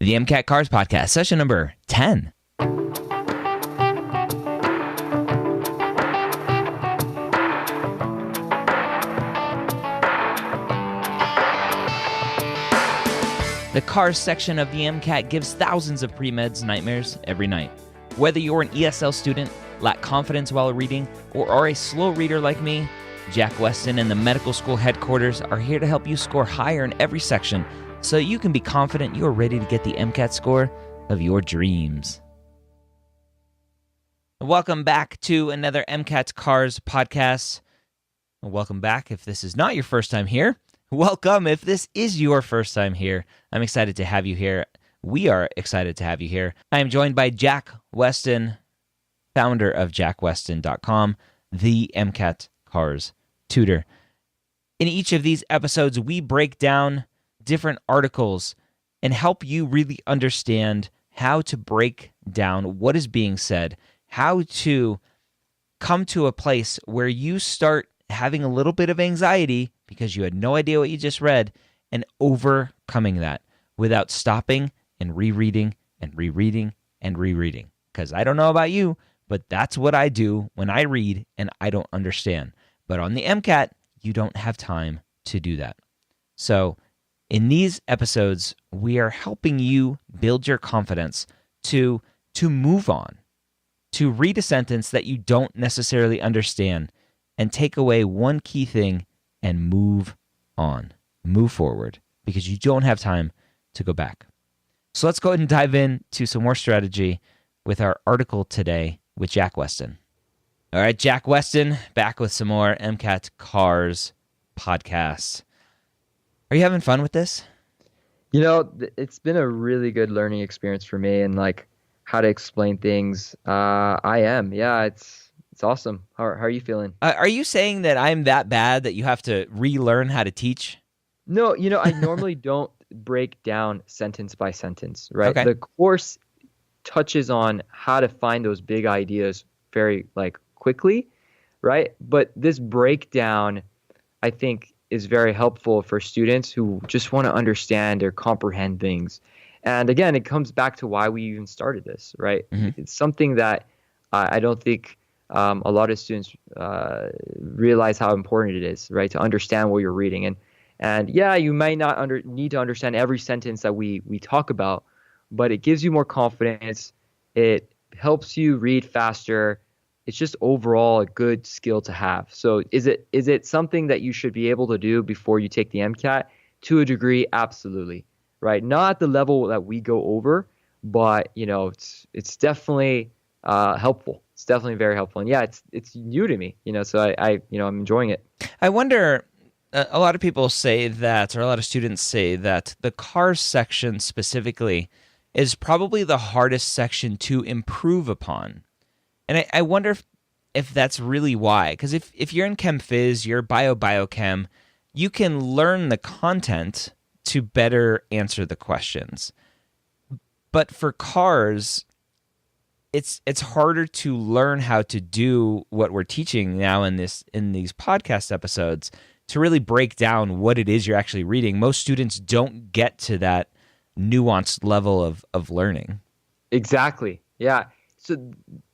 the MCAT Cars Podcast, session number 10. The Cars section of the MCAT gives thousands of pre-meds nightmares every night. Whether you're an ESL student, lack confidence while reading, or are a slow reader like me, Jack Westin and the medical school headquarters are here to help you score higher in every section so you can be confident you're ready to get the MCAT score of your dreams. Welcome back to another MCAT Cars podcast. Welcome back if this is not your first time here. Welcome if this is your first time here. I'm excited to have you here. We are excited to have you here. I am joined by Jack Westin, founder of jackwestin.com, the MCAT Cars tutor. In each of these episodes, we break down different articles and help you really understand how to break down what is being said, how to come to a place where you start having a little bit of anxiety because you had no idea what you just read, and overcoming that without stopping and rereading and rereading and rereading. Because I don't know about you, but that's what I do when I read and I don't understand. But on the MCAT, you don't have time to do that. So in these episodes, we are helping you build your confidence to move on, to read a sentence that you don't necessarily understand and take away one key thing and move on, move forward, because you don't have time to go back. So let's go ahead and dive into some more strategy with our article today with Jack Westin. All right, Jack Westin, back with some more MCAT Cars podcasts. Are you having fun with this? You know, it's been a really good learning experience for me, and like how to explain things. I am. Yeah, it's awesome. How are you feeling? Are you saying that I'm that bad that you have to relearn how to teach? No, I normally don't break down sentence by sentence, right? Okay. The course touches on how to find those big ideas very quickly, right? But this breakdown, I think, is very helpful for students who just want to understand or comprehend things. And again, it comes back to why we even started this, right? Mm-hmm. It's something that I don't think a lot of students realize how important it is, right, to understand what you're reading. And yeah, you might not need to understand every sentence that we talk about, but it gives you more confidence. It helps you read faster. It's just overall a good skill to have. So is it something that you should be able to do before you take the MCAT? To a degree, absolutely, right? Not at the level that we go over, but it's definitely helpful. It's definitely very helpful. And yeah, it's new to me, so I'm enjoying it. I wonder, a lot of people say that, or a lot of students say that the cars section specifically is probably the hardest section to improve upon. And I wonder if that's really why. Because if you're in Chem Phys, you're biochem, you can learn the content to better answer the questions. But for cars, it's harder to learn how to do what we're teaching now in these podcast episodes, to really break down what it is you're actually reading. Most students don't get to that nuanced level of learning. Exactly. Yeah. So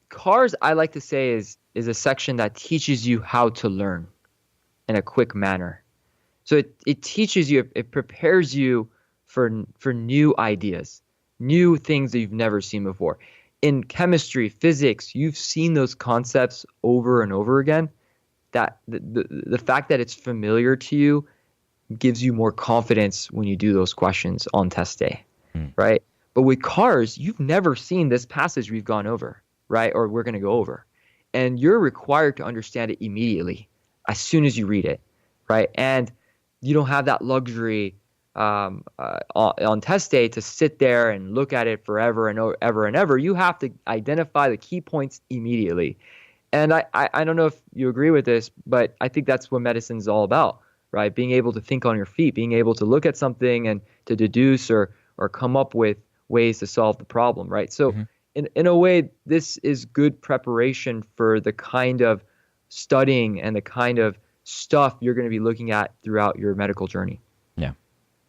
cars, I like to say, is a section that teaches you how to learn in a quick manner. So it teaches you, it prepares you for new ideas, new things that you've never seen before. In chemistry, physics, you've seen those concepts over and over again. That the fact that it's familiar to you gives you more confidence when you do those questions on test day, right? But with cars, you've never seen this passage we've gone over, right? Or we're going to go over. And you're required to understand it immediately as soon as you read it, right? And you don't have that luxury on test day to sit there and look at it forever and ever and ever. You have to identify the key points immediately. And I don't know if you agree with this, but I think that's what medicine is all about, right? Being able to think on your feet, being able to look at something and to deduce or come up with ways to solve the problem, right? So in a way, this is good preparation for the kind of studying and the kind of stuff you're going to be looking at throughout your medical journey. Yeah.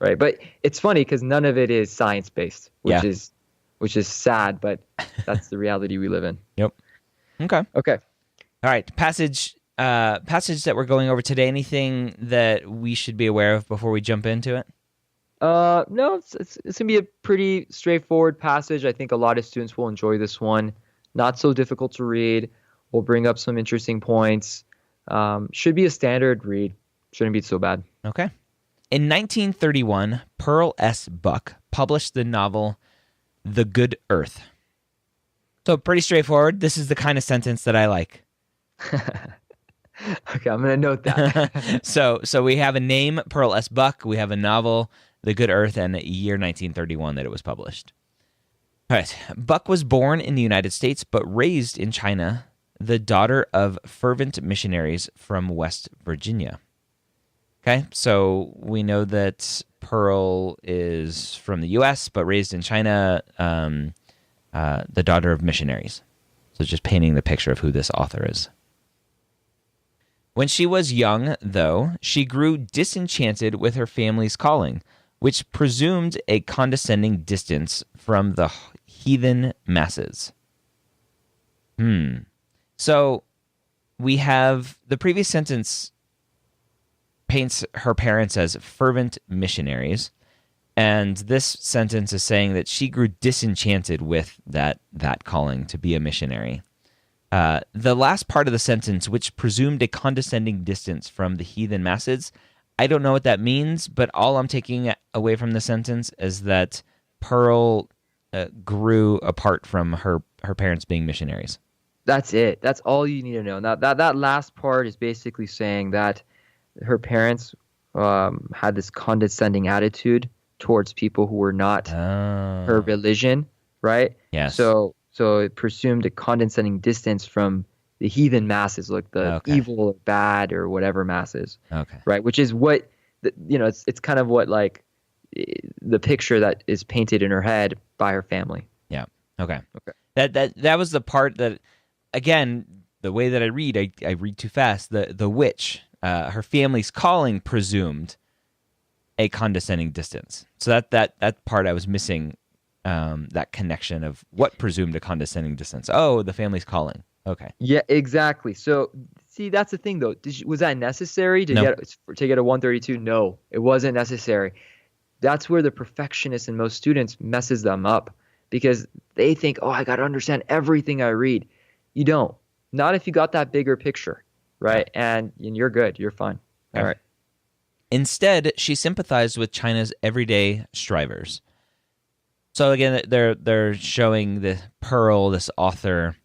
right? But it's funny because none of it is science based, Yeah. which is sad, but that's the reality we live in. Yep. Okay. Okay. All right. Passage that we're going over today. Anything that we should be aware of before we jump into it? No, it's gonna be a pretty straightforward passage. I think a lot of students will enjoy this one. Not so difficult to read. We'll bring up some interesting points. Should be a standard read. Shouldn't be so bad. Okay. In 1931, Pearl S. Buck published the novel The Good Earth. So pretty straightforward. This is the kind of sentence that I like. Okay, I'm gonna note that. So we have a name, Pearl S. Buck. We have a novel, The Good Earth, and a year 1931 that it was published. All right. Buck was born in the United States but raised in China, the daughter of fervent missionaries from West Virginia. Okay, so we know that Pearl is from the U.S. but raised in China, the daughter of missionaries. So just painting the picture of who this author is. When she was young, though, she grew disenchanted with her family's calling, which presumed a condescending distance from the heathen masses. So we have the previous sentence paints her parents as fervent missionaries, and this sentence is saying that she grew disenchanted with that calling to be a missionary. The last part of the sentence, which presumed a condescending distance from the heathen masses, I don't know what that means, but all I'm taking away from the sentence is that Pearl grew apart from her parents being missionaries. That's it. That's all you need to know. Now that last part is basically saying that her parents had this condescending attitude towards people who were not her religion, right? Yes. So it presumed a condescending distance from the heathen masses, like the evil or bad or whatever masses. Okay. Right, which is what it's kind of what like the picture that is painted in her head by her family. Yeah. Okay. That was the part that, again, the way that I read too fast. The witch, her family's calling presumed a condescending distance. So that part I was missing, that connection of what presumed a condescending distance. Oh, the family's calling. Okay. Yeah, exactly. So see, that's the thing though. Was that necessary to No. get a 132? No, it wasn't necessary. That's where the perfectionist in most students messes them up, because they think, oh, I got to understand everything I read. You don't. Not if you got that bigger picture, right? And you're good. You're fine. All right. Instead, she sympathized with China's everyday strivers. So again, they're showing the Pearl, this author,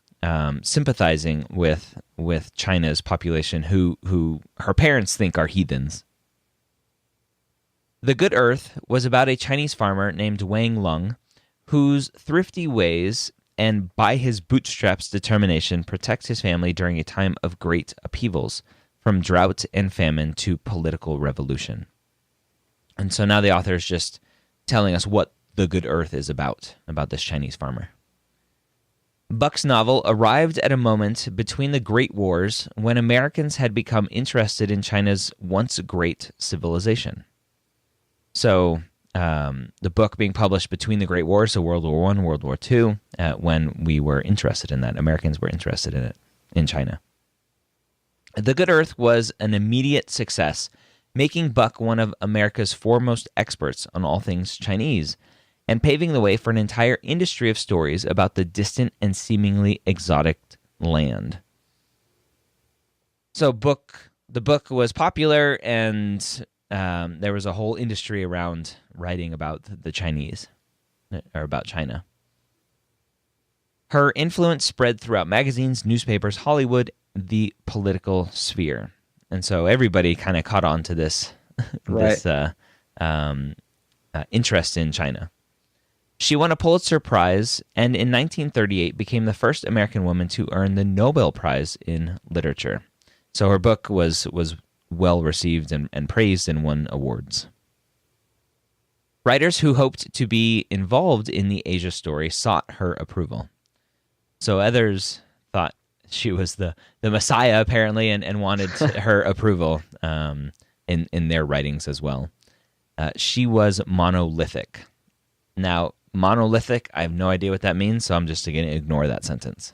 sympathizing with China's population, who her parents think are heathens. The Good Earth was about a Chinese farmer named Wang Lung, whose thrifty ways and by his bootstraps determination protect his family during a time of great upheavals, from drought and famine to political revolution. And so now the author is just telling us what The Good Earth is about this Chinese farmer. Buck's novel arrived at a moment between the Great Wars when Americans had become interested in China's once great civilization. So the book being published between the Great Wars, so World War I, World War II, when we were interested in that. Americans were interested in it in China. The Good Earth was an immediate success, making Buck one of America's foremost experts on all things Chinese, and paving the way for an entire industry of stories about the distant and seemingly exotic land. So the book was popular, and there was a whole industry around writing about the Chinese, or about China. Her influence spread throughout magazines, newspapers, Hollywood, the political sphere. And so everybody kind of caught on to this, this interest in China. She won a Pulitzer Prize, and in 1938 became the first American woman to earn the Nobel Prize in Literature. So her book was well received and praised and won awards. Writers who hoped to be involved in the Asia story sought her approval. So others thought she was the Messiah, apparently, and wanted her approval in their writings as well. She was monolithic. Now, monolithic, I have no idea what that means, so I'm just going to ignore that sentence.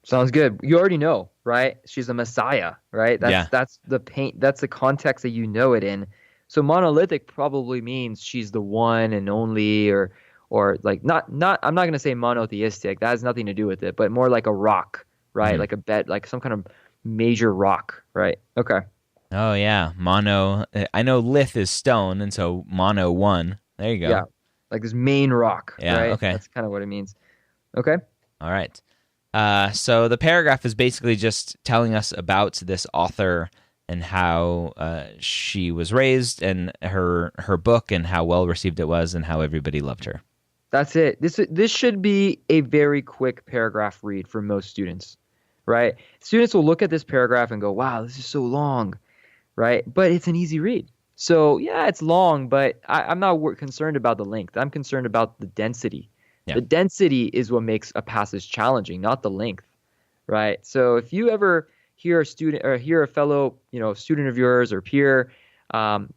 Sounds good. You already know, right? She's a Messiah, right? That's the paint. That's the context that you know it in. So monolithic probably means she's the one and only, or like not. I'm not gonna say monotheistic. That has nothing to do with it, but more like a rock, right? Like a bed, like some kind of major rock, right? Okay. Oh yeah, mono. I know lith is stone, and so mono one. There you go. Yeah, like this main rock, Yeah. right? Okay. That's kind of what it means. Okay. All right. So the paragraph is basically just telling us about this author and how she was raised, and her book, and how well received it was, and how everybody loved her. That's it. This should be a very quick paragraph read for most students, right? Students will look at this paragraph and go, "Wow, this is so long," right? But it's an easy read. So yeah, it's long, but I'm not concerned about the length. I'm concerned about the density. Yeah. The density is what makes a passage challenging, not the length, right? So if you ever hear a student or hear a fellow, student of yours or peer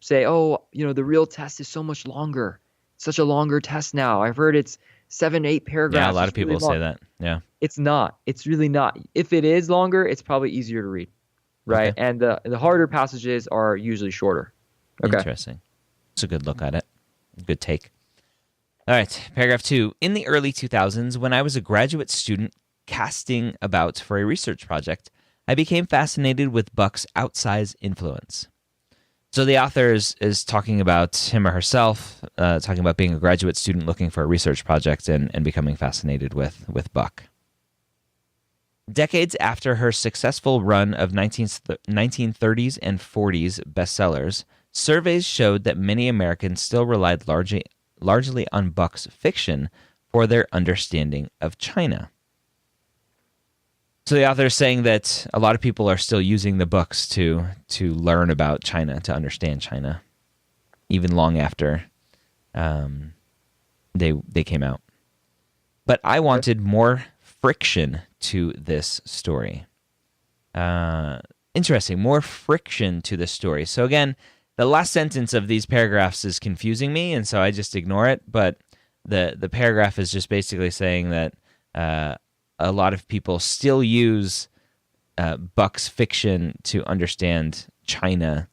say, "Oh, the real test is so much longer. It's such a longer test now. I've heard it's 7-8 paragraphs." Yeah, a lot of people say that. Yeah. It's not. It's really not. If it is longer, it's probably easier to read, right? Okay. And the harder passages are usually shorter. Okay. Interesting. It's a good look at it. Good take. All right, paragraph 2. In the early 2000s, when I was a graduate student casting about for a research project, I became fascinated with Buck's outsized influence. So the author is talking about him or herself, talking about being a graduate student looking for a research project and becoming fascinated with Buck. Decades after her successful run of 1930s and 40s bestsellers, surveys showed that many Americans still relied largely on Buck's fiction for their understanding of China. So the author is saying that a lot of people are still using the books to learn about China, to understand China, even long after they came out. But I wanted more friction to this story. Interesting, more friction to this story. So again, the last sentence of these paragraphs is confusing me, and so I just ignore it. But the paragraph is just basically saying that a lot of people still use Buck's fiction to understand China.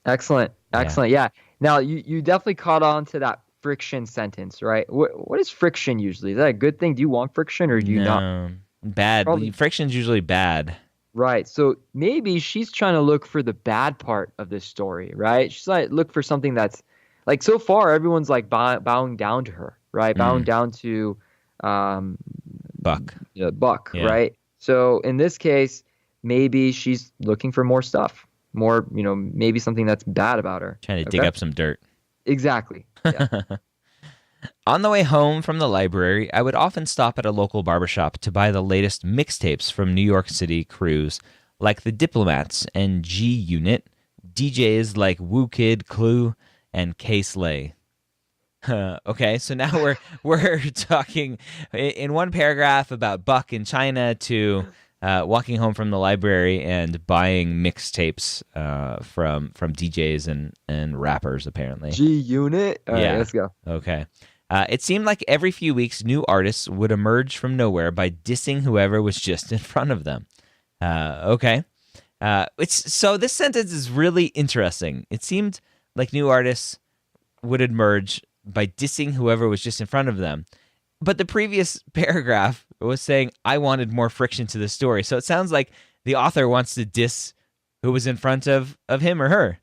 Excellent. Yeah. Now, you definitely caught on to that friction sentence, right? What is friction usually? Is that a good thing? Do you want friction or do you not? Bad. Probably. Friction's usually bad. Right. So maybe she's trying to look for the bad part of this story, right? She's like, look for something that's like, so far, everyone's like bowing down to her, right? Bowing down to Buck. Buck, yeah. Right? So in this case, maybe she's looking for more stuff, more, maybe something that's bad about her. Trying to dig up some dirt. Exactly. Yeah. On the way home from the library, I would often stop at a local barbershop to buy the latest mixtapes from New York City crews like the Diplomats and G Unit, DJs like Woo Kid, Clue, and K Slay. Okay, so now we're talking in one paragraph about Buck in China to walking home from the library and buying mixtapes from DJs and rappers, apparently. G Unit? All right, let's go. Okay. It seemed like every few weeks, new artists would emerge from nowhere by dissing whoever was just in front of them. Okay. So this sentence is really interesting. It seemed like new artists would emerge by dissing whoever was just in front of them. But the previous paragraph was saying, I wanted more friction to the story. So it sounds like the author wants to diss who was in front of him or her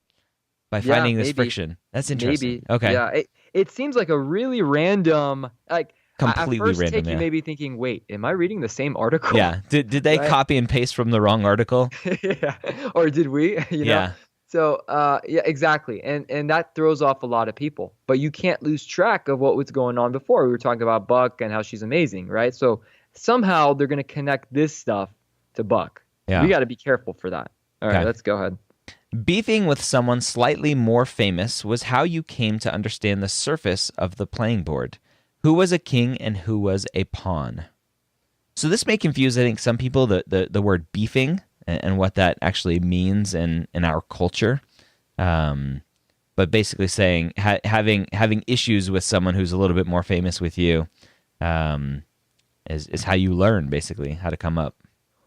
by finding this friction. That's interesting. Maybe. Okay. Yeah. It seems like a really random, like completely at first random. Take, you may be thinking, wait, am I reading the same article? Yeah. Did they copy and paste from the wrong article? Yeah. Or did we? Yeah. So, yeah, exactly. And that throws off a lot of people. But you can't lose track of what was going on before. We were talking about Buck and how she's amazing, right? So somehow they're going to connect this stuff to Buck. Yeah. We got to be careful for that. All right, let's go ahead. Beefing with someone slightly more famous was how you came to understand the surface of the playing board. Who was a king and who was a pawn? So this may confuse, I think, some people, the word beefing and what that actually means in our culture. but basically saying having issues with someone who's a little bit more famous with you is how you learn, basically, how to come up.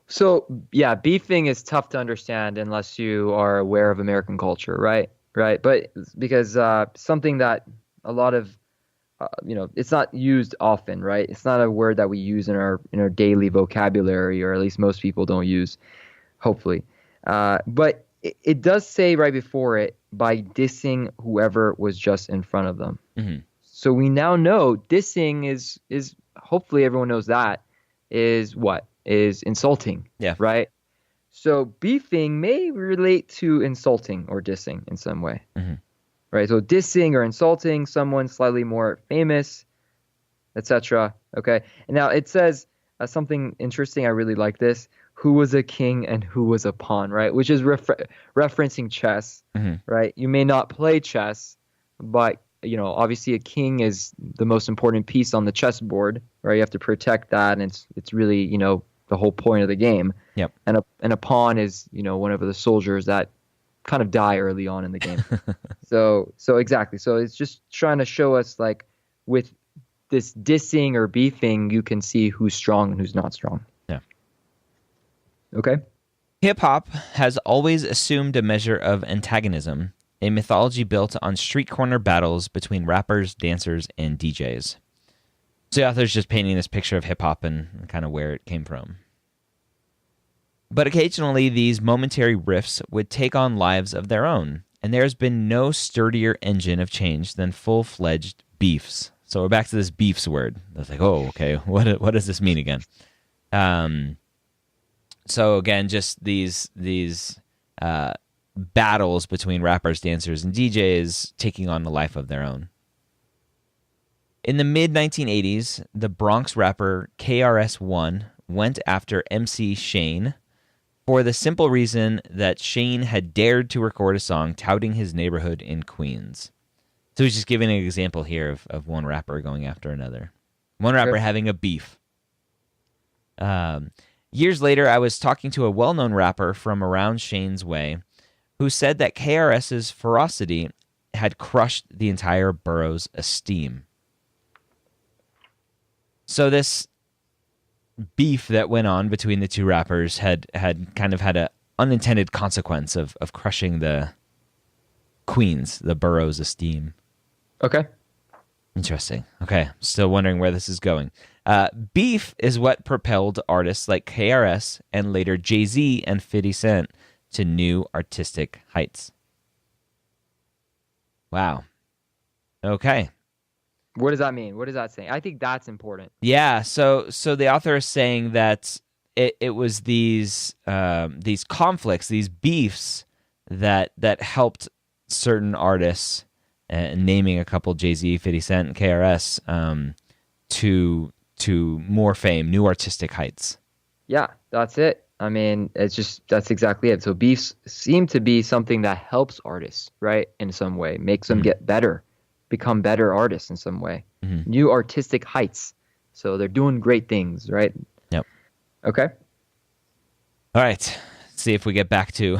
So yeah, beefing is tough to understand unless you are aware of American culture, right? Right. But because something that a lot of it's not used often, right? It's not a word that we use in our daily vocabulary, or at least most people don't use, hopefully. But it does say right before it, by dissing whoever was just in front of them. Mm-hmm. So we now know dissing is hopefully everyone knows that is what is insulting. Yeah. Right. So beefing may relate to insulting or dissing in some way. Mm-hmm. Right. So dissing or insulting someone slightly more famous, etc. Okay. And now it says something interesting. I really like this. Who was a king and who was a pawn, right? Which is referencing chess, Mm-hmm. right? You may not play chess, but obviously a king is the most important piece on the chessboard, right? You have to protect that, and it's really the whole point of the game. Yep. And a pawn is one of the soldiers that kind of die early on in the game. So exactly. So it's just trying to show us, like, with this dissing or beefing, you can see who's strong and who's not strong. Yeah. Okay. Hip hop has always assumed a measure of antagonism, a mythology built on street corner battles between rappers, dancers, and DJs. So the author's just painting this picture of hip hop and kind of where it came from. But occasionally, these momentary rifts would take on lives of their own, and there has been no sturdier engine of change than full-fledged beefs. So we're back to this beefs word. I was like, oh, okay, what does this mean again? So again, just these battles between rappers, dancers, and DJs taking on the life of their own. In the mid-1980s, the Bronx rapper KRS-One went after MC Shane for the simple reason that Shane had dared to record a song touting his neighborhood in Queens. So he's just giving an example here of one rapper going after another. One rapper having a beef. Years later, I was talking to a well-known rapper from around Shane's way who said that KRS's ferocity had crushed the entire borough's esteem. So this beef that went on between the two rappers had kind of had an unintended consequence of crushing the Queens, the borough's esteem. Okay. Interesting. Okay, still wondering where this is going. Beef is what propelled artists like KRS and later Jay-Z and 50 Cent to new artistic heights. Wow. Okay. What does that mean? What does that say? I think that's important. Yeah, so the author is saying that it was these conflicts, these beefs that helped certain artists, naming a couple, Jay-Z, 50 Cent, and KRS, to more fame, new artistic heights. Yeah, that's it. I mean, that's exactly it. So beefs seem to be something that helps artists, right? In some way, makes them get better, become better artists in some way. Mm-hmm. New artistic heights. So they're doing great things, right? Yep. Okay. All right. Let's see if we get back to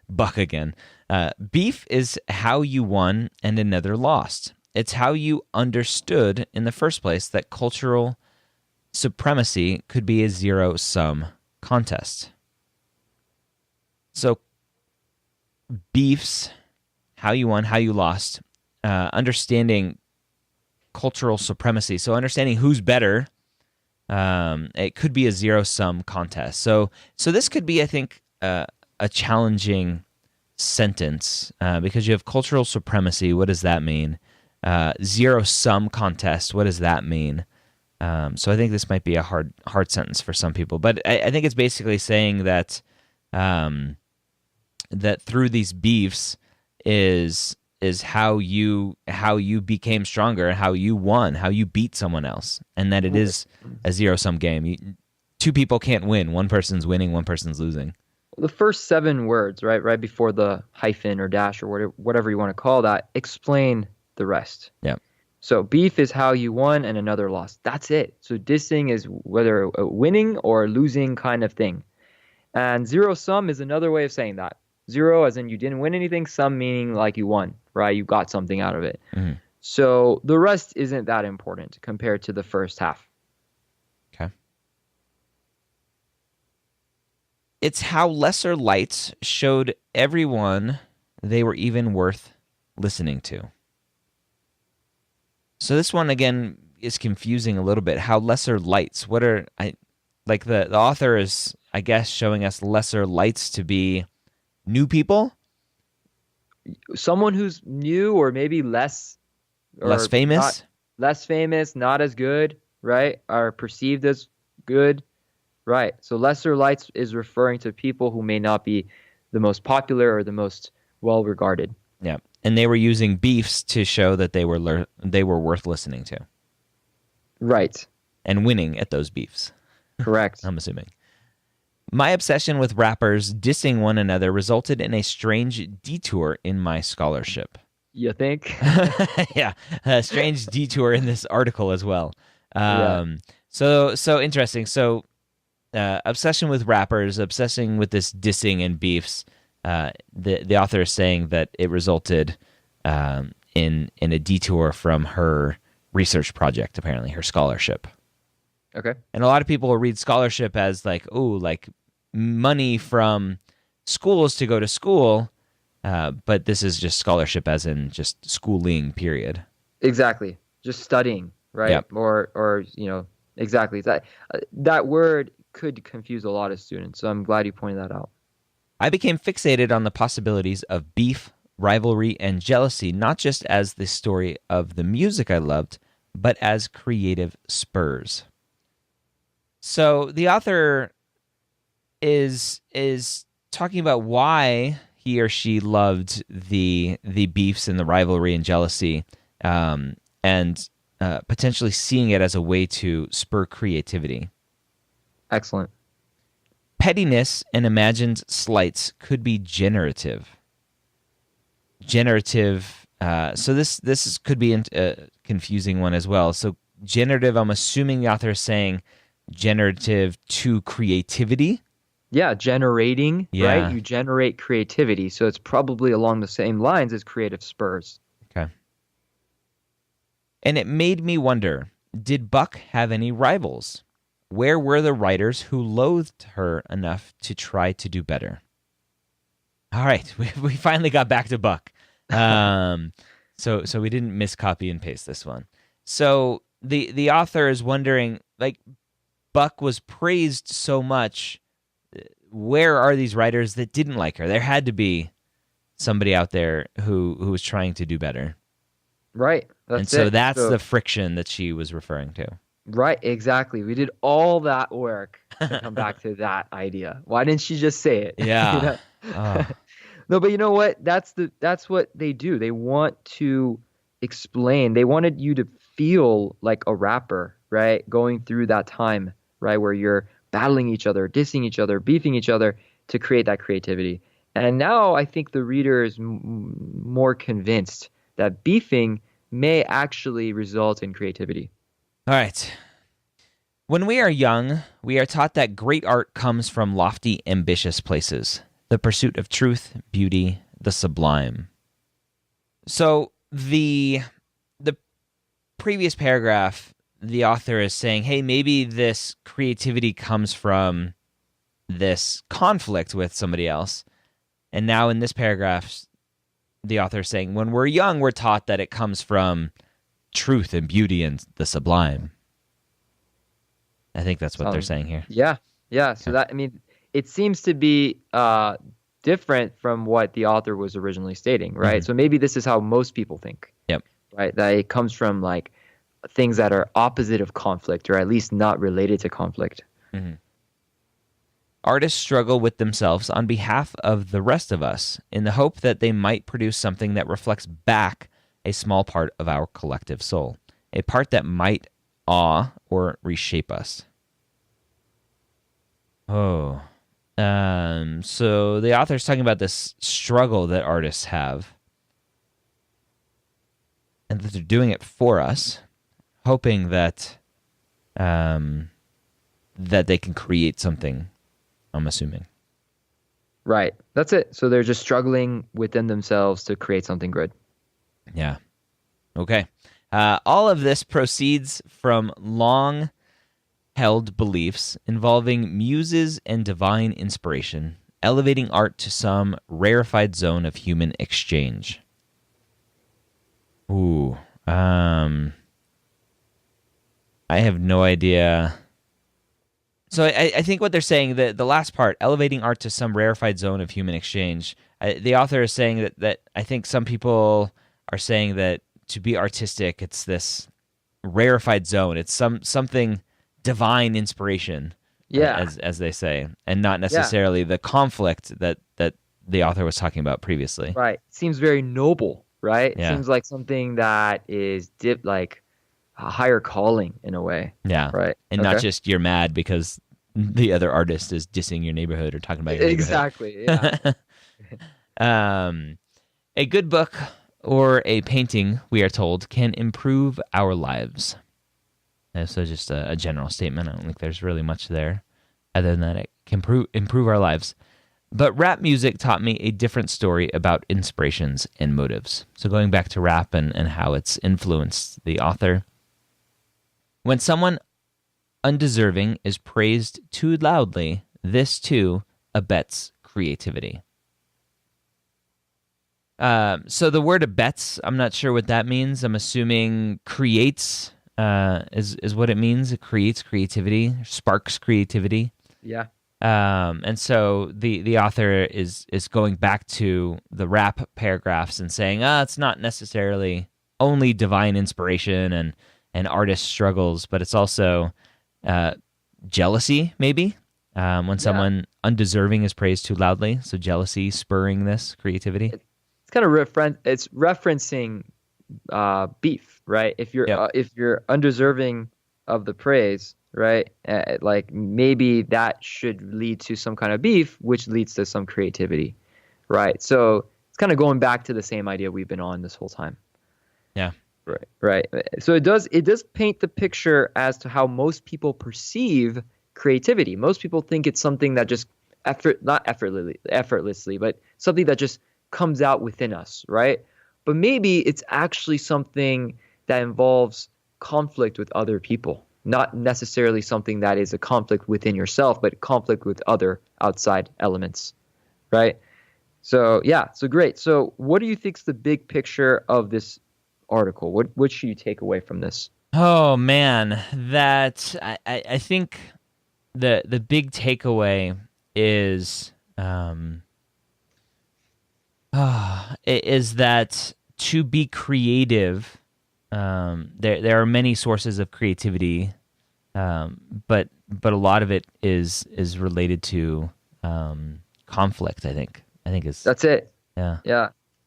Buck again. Beef is how you won and another lost. It's how you understood in the first place that cultural supremacy could be a zero-sum contest. So beefs, how you won, how you lost, understanding cultural supremacy. So understanding who's better, it could be a zero-sum contest. So this could be, I think, a challenging sentence because you have cultural supremacy. What does that mean? Zero-sum contest. What does that mean? So I think this might be a hard sentence for some people, but I think it's basically saying that that through these beefs is how you became stronger, how you won, how you beat someone else, and that it is a zero-sum game. Two people can't win. One person's winning, one person's losing. The first 7 words, right before the hyphen or dash or whatever you want to call that, explain the rest. Yeah. So beef is how you won and another lost. That's it. So dissing is whether a winning or losing kind of thing. And zero sum is another way of saying that. Zero as in you didn't win anything, some meaning like you won, right? You got something out of it. Mhm. So the rest isn't that important compared to the first half. Okay. It's how lesser lights showed everyone they were even worth listening to. So this one again is confusing a little bit. How lesser lights? What are like the author is, I guess, showing us lesser lights to be new people, Someone who's new or maybe less less or not famous. less famous, not as good, right? Are perceived as good, right? So lesser lights is referring to people who may not be the most popular or the most well regarded. Yeah, and they were using beefs to show that they were worth listening to Right. and winning at those beefs. Correct. I'm assuming. My obsession with rappers dissing one another resulted in a strange detour in my scholarship. You think? Yeah, a strange detour in this article as well. Yeah. So interesting. So, obsession with rappers, obsessing with this dissing and beefs. The author is saying that it resulted in a detour from her research project, apparently her scholarship. Okay. And a lot of people will read scholarship as like, oh, like money from schools to go to school. But this is just scholarship as in just schooling, period. Exactly. Just studying, right? Yep. Or exactly. That word could confuse a lot of students. So I'm glad you pointed that out. I became fixated on the possibilities of beef, rivalry, and jealousy, not just as the story of the music I loved, but as creative spurs. So the author is talking about why he or she loved the beefs and the rivalry and jealousy, and potentially seeing it as a way to spur creativity. Excellent. Pettiness and imagined slights could be generative. Generative. So this could be a confusing one as well. So generative, I'm assuming the author is saying generative to creativity. Yeah, generating, Yeah. right? You generate creativity. So it's probably along the same lines as creative spurs. Okay. And it made me wonder, did Buck have any rivals? Where were the writers who loathed her enough to try to do better? All right, we finally got back to Buck. So we didn't miscopy and paste this one. So the author is wondering, like, Buck was praised so much. Where are these writers that didn't like her? There had to be somebody out there who was trying to do better. Right. And so that's the friction that she was referring to. Right, exactly. We did all that work to come back to that idea. Why didn't she just say it? Yeah. No, but you know what? That's what they do. They want to explain. They wanted you to feel like a rapper, right? Going through that time, right, where you're battling each other, dissing each other, beefing each other to create that creativity. And now I think the reader is more convinced that beefing may actually result in creativity. All right. When we are young, we are taught that great art comes from lofty, ambitious places, the pursuit of truth, beauty, the sublime. So the previous paragraph, the author is saying, hey, maybe this creativity comes from this conflict with somebody else. And now in this paragraph, the author is saying, when we're young, we're taught that it comes from truth and beauty and the sublime. I think that's what they're saying here. Yeah. So that, I mean, it seems to be different from what the author was originally stating, right? Mm-hmm. So maybe this is how most people think. Yep. Right? That it comes from like things that are opposite of conflict, or at least not related to conflict. Mm-hmm. Artists struggle with themselves on behalf of the rest of us in the hope that they might produce something that reflects back a small part of our collective soul, a part that might awe or reshape us. So the author's talking about this struggle that artists have, and that they're doing it for us, hoping that that they can create something, I'm assuming. Right. That's it. So they're just struggling within themselves to create something good. Yeah. Okay. All of this proceeds from long held beliefs involving muses and divine inspiration, elevating art to some rarefied zone of human exchange. Ooh. I have no idea. So I think what they're saying, the last part, elevating art to some rarefied zone of human exchange, the author is saying that I think some people are saying that to be artistic, it's this rarefied zone. It's something divine inspiration, Yeah. as they say, and not Yeah. necessarily the conflict that the author was talking about previously. Right. Seems very noble, right? Yeah. Seems like something that is like a higher calling in a way. Yeah. Right. And not just you're mad because the other artist is dissing your neighborhood or talking about your Exactly. Yeah. neighborhood. A good book or a painting, we are told, can improve our lives. So just a general statement. I don't think there's really much there other than that it can improve our lives. But rap music taught me a different story about inspirations and motives. So going back to rap and how it's influenced the author. When someone undeserving is praised too loudly, this too abets creativity. So the word abets, I'm not sure what that means. I'm assuming creates is what it means. It creates creativity, sparks creativity. Yeah. And so the author is going back to the rap paragraphs and saying, it's not necessarily only divine inspiration and artist struggles, but it's also jealousy, maybe, when someone undeserving is praised too loudly. So jealousy spurring this creativity. It's kind of it's referencing beef, right? If you're undeserving of the praise, right? Like maybe that should lead to some kind of beef, which leads to some creativity, right? So it's kind of going back to the same idea we've been on this whole time. Yeah. Right. So it does paint the picture as to how most people perceive creativity. Most people think it's something that just not effortlessly, but something that just comes out within us, right? But maybe it's actually something that involves conflict with other people, not necessarily something that is a conflict within yourself, but conflict with other outside elements, right? So yeah, so great. So what do you think's the big picture of this article? What should you take away from this? Oh man, that I think the big takeaway is is that to be creative, there are many sources of creativity, but a lot of it is related to conflict. I think is That's it. Yeah.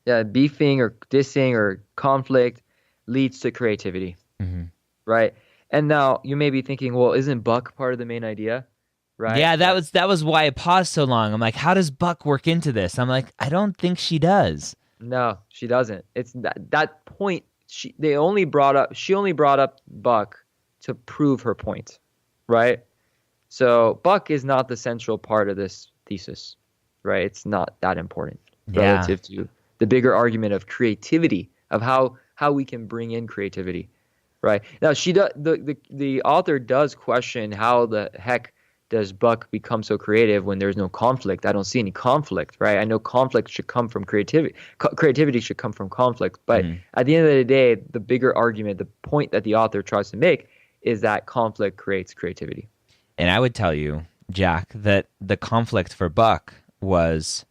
Yeah. Beefing or dissing or conflict leads to creativity, right? And now you may be thinking, well, isn't Buck part of the main idea? Right? Yeah, that was why I paused so long. I'm like, how does Buck work into this? I'm like, I don't think she does. No, she doesn't. It's that point. She only brought up Buck to prove her point, right? So Buck is not the central part of this thesis, right? It's not that important relative to the bigger argument of creativity, of how we can bring in creativity, right? Now the author does question how the heck does Buck become so creative when there's no conflict? I don't see any conflict, right? I know conflict should come from creativity. Creativity should come from conflict. But at the end of the day, the bigger argument, the point that the author tries to make is that conflict creates creativity. And I would tell you, Jack, that the conflict for Buck was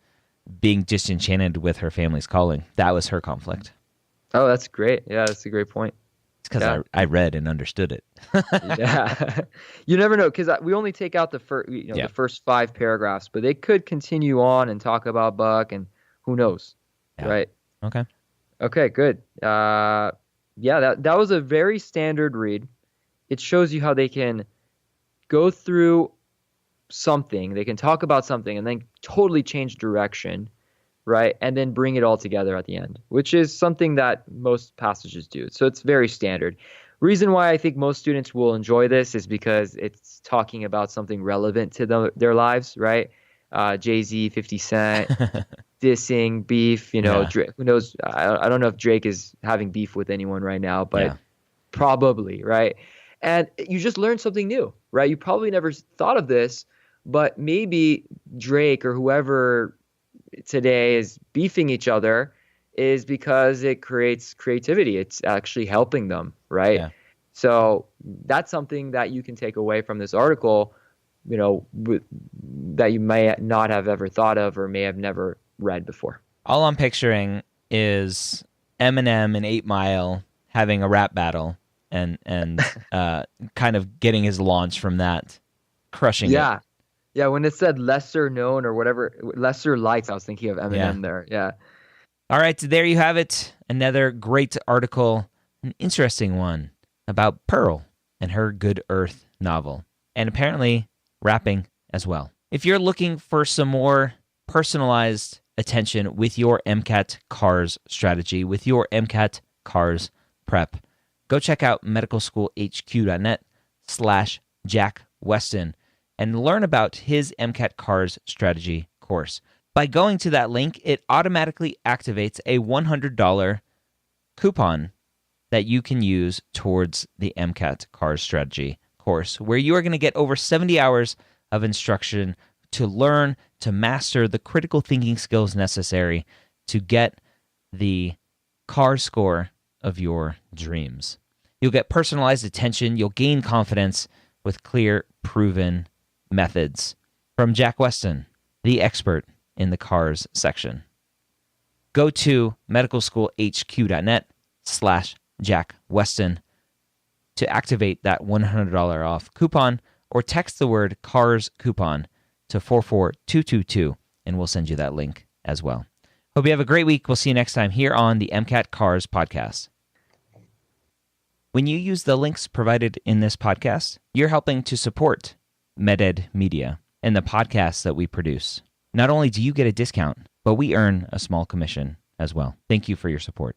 being disenchanted with her family's calling. That was her conflict. Oh, that's great. Yeah, that's a great point. It's because I read and understood it. Yeah, you never know, because we only take out the first 5 paragraphs, but they could continue on and talk about Buck, and who knows, right? Okay, good. That was a very standard read. It shows you how they can go through something, they can talk about something, and then totally change direction, right? And then bring it all together at the end, which is something that most passages do. So it's very standard. Reason why I think most students will enjoy this is because it's talking about something relevant to their lives, right? Jay-Z, 50 Cent, dissing, beef, Yeah. Drake, who knows? I don't know if Drake is having beef with anyone right now, but Yeah. probably, right? And you just learned something new, right? You probably never thought of this, but maybe Drake or whoever today is beefing each other is because it creates creativity. It's actually helping them, right? Yeah. So that's something that you can take away from this article, that you may not have ever thought of or may have never read before. All I'm picturing is Eminem and 8 Mile having a rap battle and kind of getting his launch from that, crushing it. Yeah. Yeah, when it said lesser known or whatever, lesser liked, I was thinking of Yeah. Eminem there. Yeah. All right, there you have it. Another great article, an interesting one about Pearl and her Good Earth novel, and apparently rapping as well. If you're looking for some more personalized attention with your MCAT CARS strategy, with your MCAT CARS prep, go check out medicalschoolhq.net/Jack Westin and learn about his MCAT CARS strategy course. By going to that link, it automatically activates a $100 coupon that you can use towards the MCAT CARS strategy course, where you are going to get over 70 hours of instruction to learn to master the critical thinking skills necessary to get the CARS score of your dreams. You'll get personalized attention, you'll gain confidence with clear, proven methods from Jack Westin, the expert in the CARS section. Go to medicalschoolhq.net/Jack Westin to activate that $100 off coupon, or text the word CARS coupon to 44222 and we'll send you that link as well. Hope you have a great week. We'll see you next time here on the MCAT CARS podcast. When you use the links provided in this podcast, you're helping to support MedEd Media and the podcasts that we produce. Not only do you get a discount, but we earn a small commission as well. Thank you for your support.